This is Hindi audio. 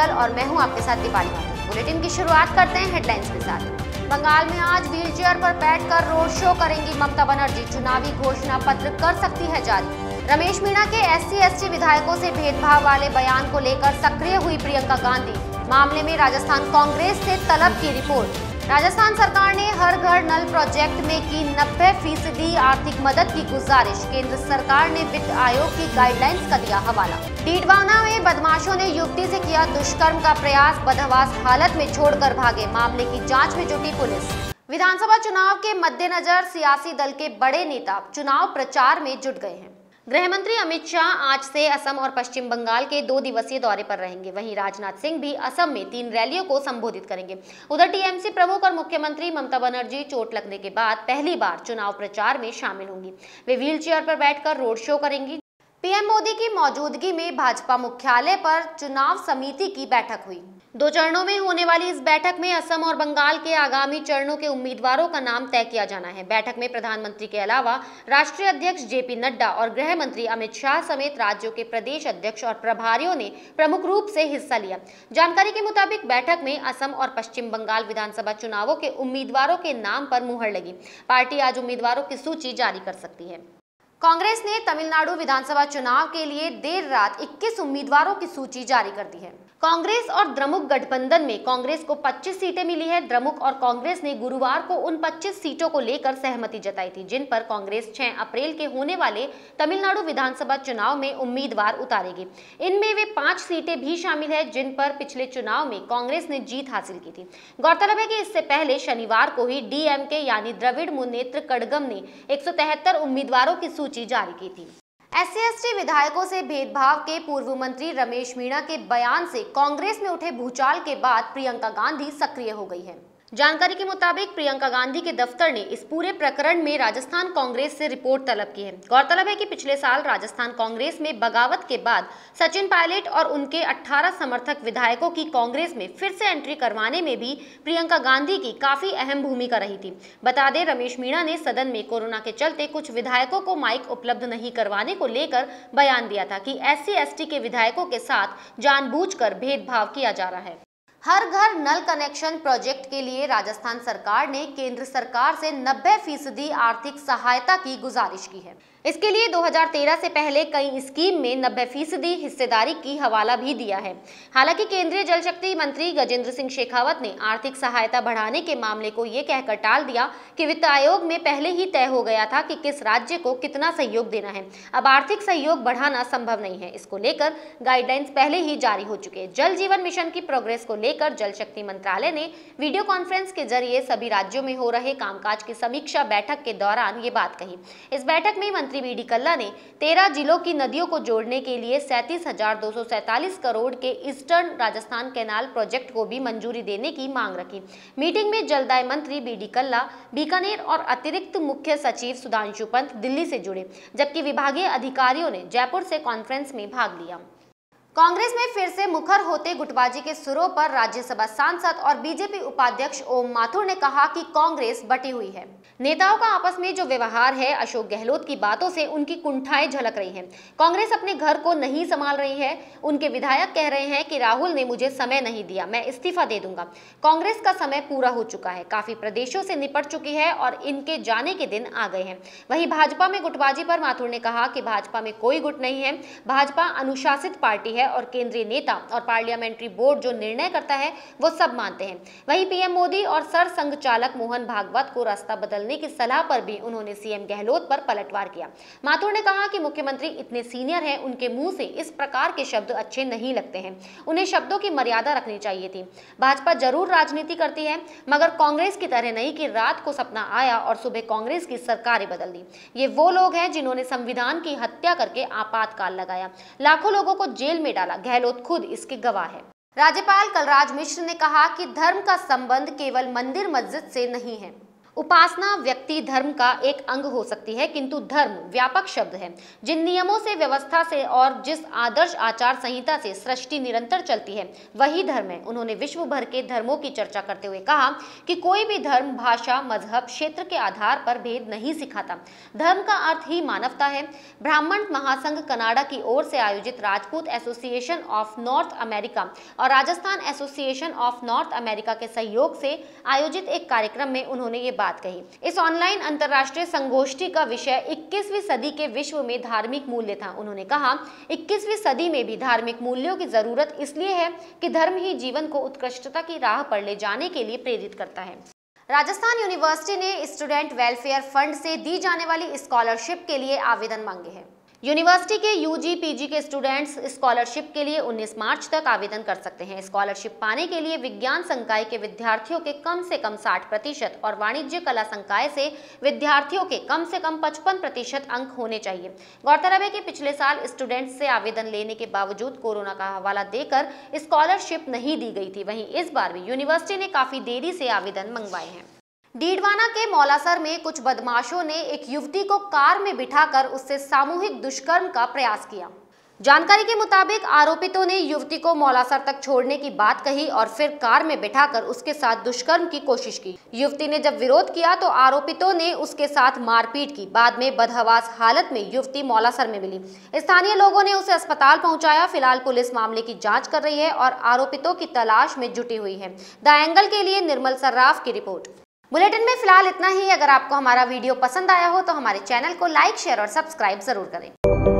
मंगल और मैं हूं आपके साथ दीपाली माथुर। बुलेटिन की शुरुआत करते हैं हेडलाइंस के साथ। बंगाल में आज व्हीलचेयर पर बैठकर रोड शो करेंगी ममता बनर्जी, चुनावी घोषणा पत्र कर सकती है जारी। रमेश मीणा के SC/ST विधायकों से भेदभाव वाले बयान को लेकर सक्रिय हुई प्रियंका गांधी, मामले में राजस्थान कांग्रेस से तलब की रिपोर्ट। राजस्थान सरकार ने हर घर नल प्रोजेक्ट में की 90% आर्थिक मदद की गुजारिश, केंद्र सरकार ने वित्त आयोग की गाइडलाइंस का दिया हवाला। डीडवाना में बदमाशों ने युवती से किया दुष्कर्म का प्रयास, बदहवास हालत में छोड़कर भागे, मामले की जांच में जुटी पुलिस। विधानसभा चुनाव के मद्देनजर सियासी दल के बड़े नेता चुनाव प्रचार में जुट गए हैं। गृह मंत्री अमित शाह आज से असम और पश्चिम बंगाल के 2 दिवसीय दौरे पर रहेंगे। वहीं राजनाथ सिंह भी असम में 3 रैलियों को संबोधित करेंगे। उधर टीएमसी प्रमुख और मुख्यमंत्री ममता बनर्जी चोट लगने के बाद पहली बार चुनाव प्रचार में शामिल होंगी। वे व्हीलचेयर पर बैठकर रोड शो करेंगी। पीएम मोदी की मौजूदगी में भाजपा मुख्यालय पर चुनाव समिति की बैठक हुई। 2 चरणों में होने वाली इस बैठक में असम और बंगाल के आगामी चरणों के उम्मीदवारों का नाम तय किया जाना है। बैठक में प्रधानमंत्री के अलावा राष्ट्रीय अध्यक्ष JP नड्डा और गृह मंत्री अमित शाह समेत राज्यों के प्रदेश अध्यक्ष और प्रभारियों ने प्रमुख रूप से हिस्सा लिया। जानकारी के मुताबिक बैठक में असम और पश्चिम बंगाल विधानसभा चुनावों के उम्मीदवारों के नाम पर मुहर लगी। पार्टी आज उम्मीदवारों की सूची जारी कर सकती है। कांग्रेस ने तमिलनाडु विधानसभा चुनाव के लिए देर रात 21 उम्मीदवारों की सूची जारी कर दी है। कांग्रेस और द्रमुक गठबंधन में कांग्रेस को 25 सीटें मिली है। द्रमुक और कांग्रेस ने गुरुवार को उन 25 सीटों को लेकर सहमति जताई थी, जिन पर कांग्रेस 6 अप्रैल के होने वाले तमिलनाडु विधानसभा चुनाव में उम्मीदवार उतारेगी। इनमें वे 5 सीटें भी शामिल है, जिन पर पिछले चुनाव में कांग्रेस ने जीत हासिल की थी। गौरतलब है कि इससे पहले शनिवार को ही DMK यानी द्रविड़ मुन्नेत्र कड़गम ने 173 उम्मीदवारों की सूची जारी की थी। SC/ST विधायकों से भेदभाव के पूर्व मंत्री रमेश मीणा के बयान से कांग्रेस में उठे भूचाल के बाद प्रियंका गांधी सक्रिय हो गई है। जानकारी के मुताबिक प्रियंका गांधी के दफ्तर ने इस पूरे प्रकरण में राजस्थान कांग्रेस से रिपोर्ट तलब की है। गौरतलब है कि पिछले साल राजस्थान कांग्रेस में बगावत के बाद सचिन पायलट और उनके 18 समर्थक विधायकों की कांग्रेस में फिर से एंट्री करवाने में भी प्रियंका गांधी की काफी अहम भूमिका रही थी। बता दें, रमेश मीणा ने सदन में कोरोना के चलते कुछ विधायकों को माइक उपलब्ध नहीं करवाने को लेकर बयान दिया था कि SC/ST के विधायकों के साथ जानबूझकर भेदभाव किया जा रहा है। हर घर नल कनेक्शन प्रोजेक्ट के लिए राजस्थान सरकार ने केंद्र सरकार से 90% आर्थिक सहायता की गुजारिश की है। इसके लिए 2013 से पहले कई स्कीम में 90% हिस्सेदारी की हवाला भी दिया है। हालांकि केंद्रीय जल शक्ति मंत्री गजेंद्र सिंह शेखावत ने आर्थिक सहायता बढ़ाने के मामले को ये कहकर टाल दिया कि वित्त आयोग में पहले ही तय हो गया था कि किस राज्य को कितना सहयोग देना है। अब आर्थिक सहयोग बढ़ाना संभव नहीं है। इसको लेकर गाइडलाइंस पहले ही जारी हो चुके हैं। जल जीवन मिशन की प्रोग्रेस को लेकर जल शक्ति मंत्रालय ने वीडियो कॉन्फ्रेंस के जरिए सभी राज्यों में हो रहे कामकाज की समीक्षा बैठक के दौरान ये बात कही। इस बैठक में मंत्री BD कल्ला ने 13 जिलों की नदियों को जोड़ने के लिए 37,247 करोड़ के ईस्टर्न राजस्थान कैनाल प्रोजेक्ट को भी मंजूरी देने की मांग रखी। मीटिंग में जलदाय मंत्री BD कल्ला, बीकानेर और अतिरिक्त मुख्य सचिव सुधांशु पंत दिल्ली से जुड़े, जबकि विभागीय अधिकारियों ने जयपुर से कॉन्फ्रेंस में भाग लिया। कांग्रेस में फिर से मुखर होते गुटबाजी के सुरों पर राज्यसभा सांसद और बीजेपी उपाध्यक्ष ओम माथुर ने कहा कि कांग्रेस बटी हुई है। नेताओं का आपस में जो व्यवहार है, अशोक गहलोत की बातों से उनकी कुंठाएं झलक रही हैं। कांग्रेस अपने घर को नहीं संभाल रही है। उनके विधायक कह रहे हैं कि राहुल ने मुझे समय नहीं दिया, मैं इस्तीफा दे दूंगा। कांग्रेस का समय पूरा हो चुका है, काफी प्रदेशों से निपट चुकी है और इनके जाने के दिन आ गए हैं। वहीं भाजपा में गुटबाजी पर माथुर ने कहा कि भाजपा में कोई गुट नहीं है। भाजपा अनुशासित पार्टी है और केंद्रीय नेता और पार्लियामेंट्री बोर्ड जो निर्णय करता है वो सब मानते हैं। वहीं पीएम मोदी और सर संघ चालक मोहन भागवत को रास्ता बदलने की सलाह पर भी उन्होंने सीएम गहलोत पर पलटवार किया। माथुर ने कहा कि मुख्यमंत्री इतने सीनियर हैं, उनके मुंह से इस प्रकार के शब्द अच्छे नहीं लगते हैं। उन्हें शब्दों की मर्यादा रखनी चाहिए थी। भाजपा जरूर राजनीति करती है, मगर कांग्रेस की तरह नहीं कि रात को सपना आया और सुबह कांग्रेस की सरकारें बदल दी। ये वो लोग हैं जिन्होंने संविधान की हत्या करके आपातकाल लगाया, लाखों लोगों को जेल में डाला। गहलोत खुद इसके गवाह है। राज्यपाल कलराज मिश्र ने कहा कि धर्म का संबंध केवल मंदिर मस्जिद से नहीं है। उपासना व्यक्ति धर्म का एक अंग हो सकती है, किंतु धर्म व्यापक शब्द है। जिन नियमों से, व्यवस्था से और जिस आदर्श आचार संहिता से सृष्टि निरंतर चलती है वही धर्म है। उन्होंने विश्व भर के धर्मों की चर्चा करते हुए कहा कि कोई भी धर्म भाषा, मजहब, क्षेत्र के आधार पर भेद नहीं सिखाता। धर्म का अर्थ ही मानवता है। ब्राह्मण महासंघ कनाडा की ओर से आयोजित Rajput association of North America और Rajasthan association of North America के सहयोग से आयोजित एक कार्यक्रम में उन्होंने ये बात कही। इस ऑनलाइन अंतर्राष्ट्रीय संगोष्ठी का विषय 21वीं सदी के विश्व में धार्मिक मूल्य था। उन्होंने कहा, 21वीं सदी में भी धार्मिक मूल्यों की जरूरत इसलिए है कि धर्म ही जीवन को उत्कृष्टता की राह पर ले जाने के लिए प्रेरित करता है। राजस्थान यूनिवर्सिटी ने स्टूडेंट वेलफेयर फंड से दी जाने वाली स्कॉलरशिप के लिए आवेदन मांगे हैं। यूनिवर्सिटी के यूजी पीजी के स्टूडेंट्स स्कॉलरशिप के लिए 19 मार्च तक आवेदन कर सकते हैं। स्कॉलरशिप पाने के लिए विज्ञान संकाय के विद्यार्थियों के कम से कम 60% और वाणिज्य कला संकाय से विद्यार्थियों के कम से कम 55% अंक होने चाहिए। गौरतलब है कि पिछले साल स्टूडेंट्स से आवेदन लेने के बावजूद कोरोना का हवाला देकर स्कॉलरशिप नहीं दी गई थी। वहीं इस बार भी यूनिवर्सिटी ने काफी देरी से आवेदन मंगवाए हैं। डीडवाना के मौलासर में कुछ बदमाशों ने एक युवती को कार में बिठाकर उससे सामूहिक दुष्कर्म का प्रयास किया। जानकारी के मुताबिक आरोपितों ने युवती को मौलासर तक छोड़ने की बात कही और फिर कार में बिठाकर उसके साथ दुष्कर्म की कोशिश की। युवती ने जब विरोध किया तो आरोपितों ने उसके साथ मारपीट की। बाद में बदहवास हालत में युवती मौलासर में मिली। स्थानीय लोगों ने उसे अस्पताल पहुंचाया। फिलहाल पुलिस मामले की जांच कर रही है और आरोपितों की तलाश में जुटी हुई है। द एंगल के लिए निर्मल सर्राफ की रिपोर्ट। बुलेटिन में फिलहाल इतना ही। अगर आपको हमारा वीडियो पसंद आया हो तो हमारे चैनल को लाइक, शेयर और सब्सक्राइब जरूर करें।